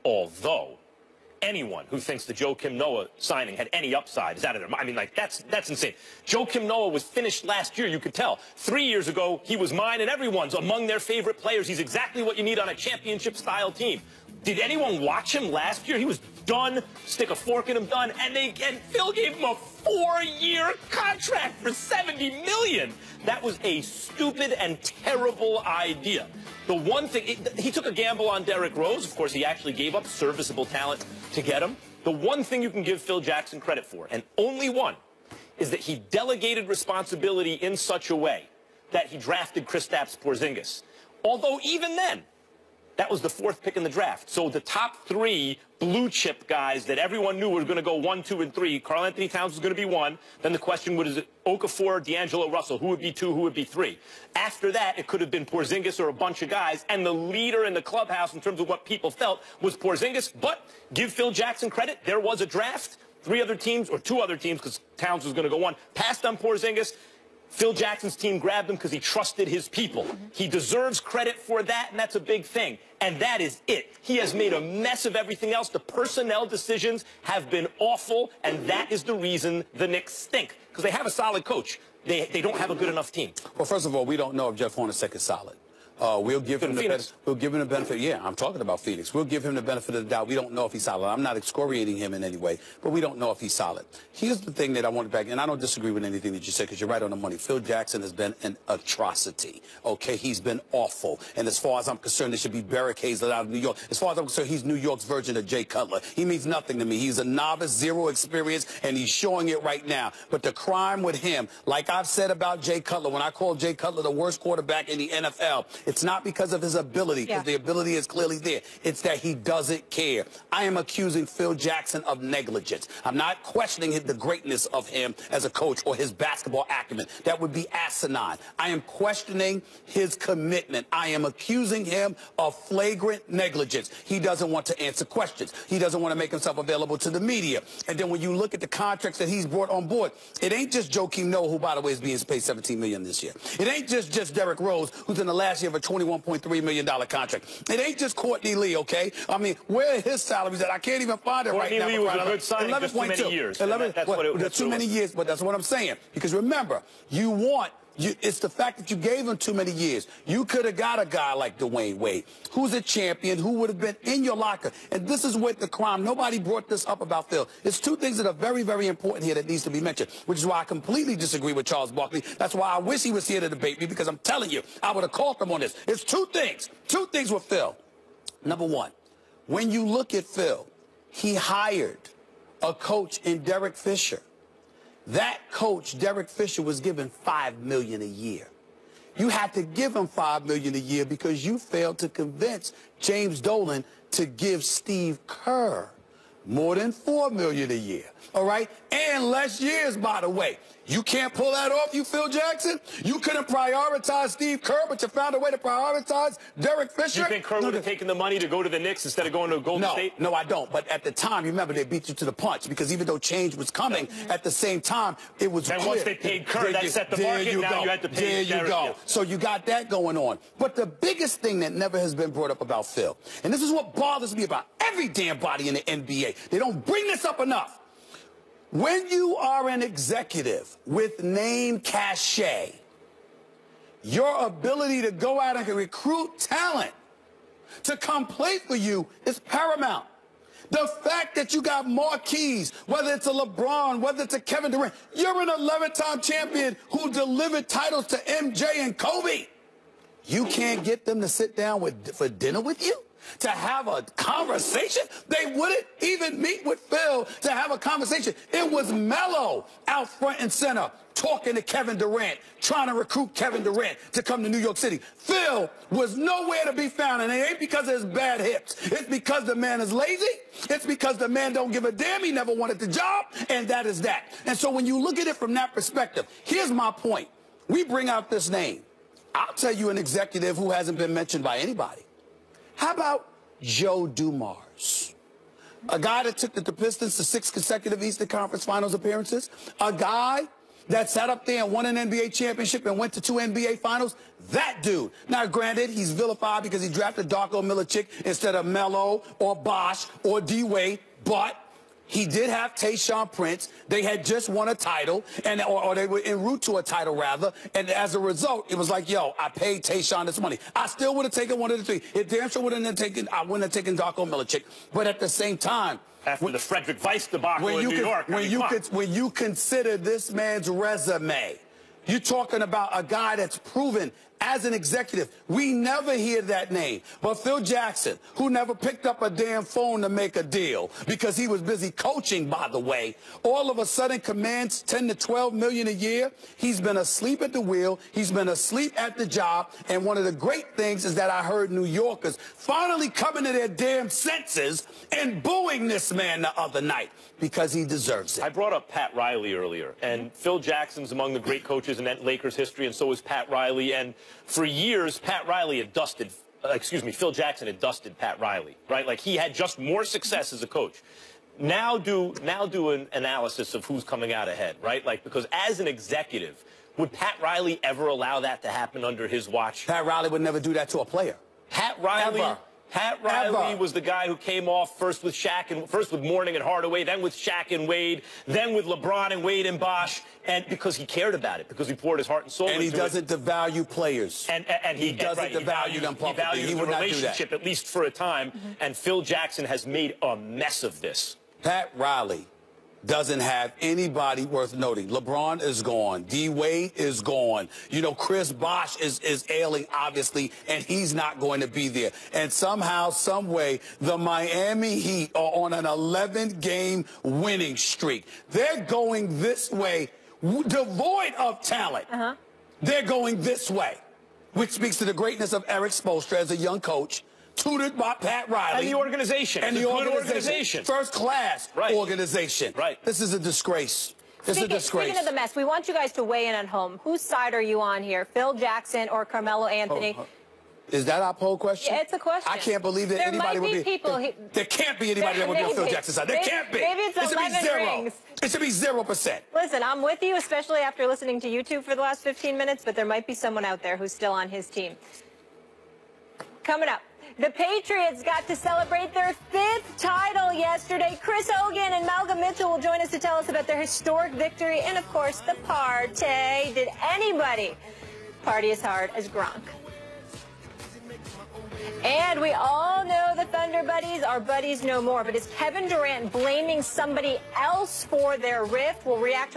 Although anyone who thinks the Joakim Noah signing had any upside is out of their mind. I mean, like, that's insane. Joakim Noah was finished last year, you could tell. 3 years ago, he was mine and everyone's among their favorite players. He's exactly what you need on a championship-style team. Did anyone watch him last year? He was done, stick a fork in him, done, and Phil gave him a 4-year contract for $70 million. That was a stupid and terrible idea. The one thing, he took a gamble on Derrick Rose. Of course, he actually gave up serviceable talent to get him. The one thing you can give Phil Jackson credit for, and only one, is that he delegated responsibility in such a way that he drafted Kristaps Porzingis. Although even then, that was the 4th pick in the draft. So the top 3 blue chip guys that everyone knew were going to go 1, 2, and 3. Karl Anthony Towns was going to be 1. Then the question was, is it Okafor, D'Angelo Russell? Who would be 2? Who would be 3? After that, it could have been Porzingis or a bunch of guys. And the leader in the clubhouse in terms of what people felt was Porzingis. But give Phil Jackson credit. There was a draft. 3 other teams, or 2 other teams, because Towns was going to go 1, passed on Porzingis. Phil Jackson's team grabbed him because he trusted his people. He deserves credit for that, and that's a big thing. And that is it. He has made a mess of everything else. The personnel decisions have been awful, and that is the reason the Knicks stink. Because they have a solid coach. They don't have a good enough team. Well, first of all, we don't know if Jeff Hornacek is solid. We'll give him the benefit. Yeah, I'm talking about Phoenix. We'll give him the benefit of the doubt. We don't know if he's solid. I'm not excoriating him in any way, but we don't know if he's solid. Here's the thing that I want to back, and I don't disagree with anything that you said because you're right on the money. Phil Jackson has been an atrocity. Okay, he's been awful. And as far as I'm concerned, there should be barricades out of New York. As far as I'm concerned, he's New York's version of Jay Cutler. He means nothing to me. He's a novice, 0 experience, and he's showing it right now. But the crime with him, like I've said about Jay Cutler, when I call Jay Cutler the worst quarterback in the NFL, it's not because of his ability, because the ability is clearly there. It's that he doesn't care. I am accusing Phil Jackson of negligence. I'm not questioning the greatness of him as a coach or his basketball acumen. That would be asinine. I am questioning his commitment. I am accusing him of flagrant negligence. He doesn't want to answer questions. He doesn't want to make himself available to the media. And then when you look at the contracts that he's brought on board, it ain't just Joakim Noah, who, by the way, is being paid $17 million this year. It ain't just Derrick Rose, who's in the last year of a $21.3 million contract. It ain't just Courtney Lee, okay? I mean, where are his salaries at? I can't even find it right now. Courtney Lee was a good signing, just too many years. Too many years, but that's what I'm saying. Because remember, it's the fact that you gave him too many years. You could have got a guy like Dwayne Wade, who's a champion, who would have been in your locker. And this is what the crime. Nobody brought this up about Phil. It's 2 things that are very, very important here that needs to be mentioned, which is why I completely disagree with Charles Barkley. That's why I wish he was here to debate me, because I'm telling you, I would have called him on this. It's 2 things. 2 things with Phil. Number 1, when you look at Phil, he hired a coach in Derek Fisher. That coach, Derek Fisher, was given $5 million a year. You had to give him $5 million a year because you failed to convince James Dolan to give Steve Kerr more than $4 million a year. All right? And less years, by the way. You can't pull that off, you Phil Jackson? You couldn't prioritize Steve Kerr, but you found a way to prioritize Derek Fisher? You think Kerr would have taken the money to go to the Knicks instead of going to Golden State? No, I don't. But at the time, remember, they beat you to the punch, because even though change was coming, at the same time, it was clear. And once they paid Kerr, that set the market. Now you had to pay There you go. So you got that going on. But the biggest thing that never has been brought up about Phil, and this is what bothers me about every damn body in the NBA, they don't bring this up enough. When you are an executive with name cachet, your ability to go out and recruit talent to come play for you is paramount. The fact that you got marquees, whether it's a LeBron, whether it's a Kevin Durant, you're an 11-time champion who delivered titles to MJ and Kobe. You can't get them to sit down for dinner with you? To have a conversation? They wouldn't even meet with Phil to have a conversation. It was Melo out front and center talking to Kevin Durant, trying to recruit Kevin Durant to come to New York City. Phil was nowhere to be found, and it ain't because of his bad hips. It's because the man is lazy. It's because the man don't give a damn. He never wanted the job, and that is that. And so when you look at it from that perspective, here's my point. We bring out this name. I'll tell you an executive who hasn't been mentioned by anybody. How about Joe Dumars? A guy that took the Pistons to 6 consecutive Eastern Conference Finals appearances. A guy that sat up there and won an NBA championship and went to 2 NBA finals? That dude. Now, granted, he's vilified because he drafted Darko Milicic instead of Melo or Bosh or D-Wade, but he did have Tayshaun Prince. They had just won a title, or they were en route to a title, rather. And as a result, it was like, yo, I paid Tayshaun this money. I still would have taken one of the three. It damn sure wouldn't have taken, I wouldn't have taken Darko Milicic. But at the same time, after the Frederick Weiss debacle in New York, when you consider this man's resume, you're talking about a guy that's proven as an executive. We never hear that name. But Phil Jackson, who never picked up a damn phone to make a deal because he was busy coaching, by the way, all of a sudden commands 10 to 12 million a year. He's been asleep at the wheel. He's been asleep at the job. And one of the great things is that I heard New Yorkers finally coming to their damn senses and booing this man the other night because he deserves it. I brought up Pat Riley earlier, and Phil Jackson's among the great coaches in that Lakers history, and so is Pat Riley. And for years, Phil Jackson had dusted Pat Riley, right? Like, he had just more success as a coach. Now do an analysis of who's coming out ahead, right? Like, because as an executive, would Pat Riley ever allow that to happen under his watch? Pat Riley would never do that to a player. Pat Riley was the guy who came off first with Mourning and Hardaway, then with Shaq and Wade, then with LeBron and Wade and Bosh, and because he cared about it, because he poured his heart and soul into it. And he doesn't devalue players. And he doesn't devalue them publicly. He would not do that. Relationship, at least for a time, and Phil Jackson has made a mess of this. Pat Riley doesn't have anybody worth noting. LeBron is gone. D-Wade is gone. You know, Chris Bosh is ailing, obviously, and he's not going to be there. And somehow, some way, the Miami Heat are on an 11-game winning streak. They're going this way, devoid of talent. They're going this way, which speaks to the greatness of Eric Spoelstra as a young coach, tutored by Pat Riley. And the organization. And the organization. First class organization. Right. This is a disgrace. It's a disgrace. Speaking of the mess, we want you guys to weigh in at home. Whose side are you on here? Phil Jackson or Carmelo Anthony? Is that our poll question? Yeah, it's a question. I can't believe that anybody would be. There can't be anybody that would be on Phil Jackson's side. There can't be. Maybe it's 11 rings. It should be 0%. Listen, I'm with you, especially after listening to YouTube for the last 15 minutes, but there might be someone out there who's still on his team. Coming up. The Patriots got to celebrate their 5th title yesterday. Chris Hogan and Malcolm Mitchell will join us to tell us about their historic victory and, of course, the party. Did anybody party as hard as Gronk? And we all know the Thunder buddies are buddies no more. But is Kevin Durant blaming somebody else for their rift? We'll react to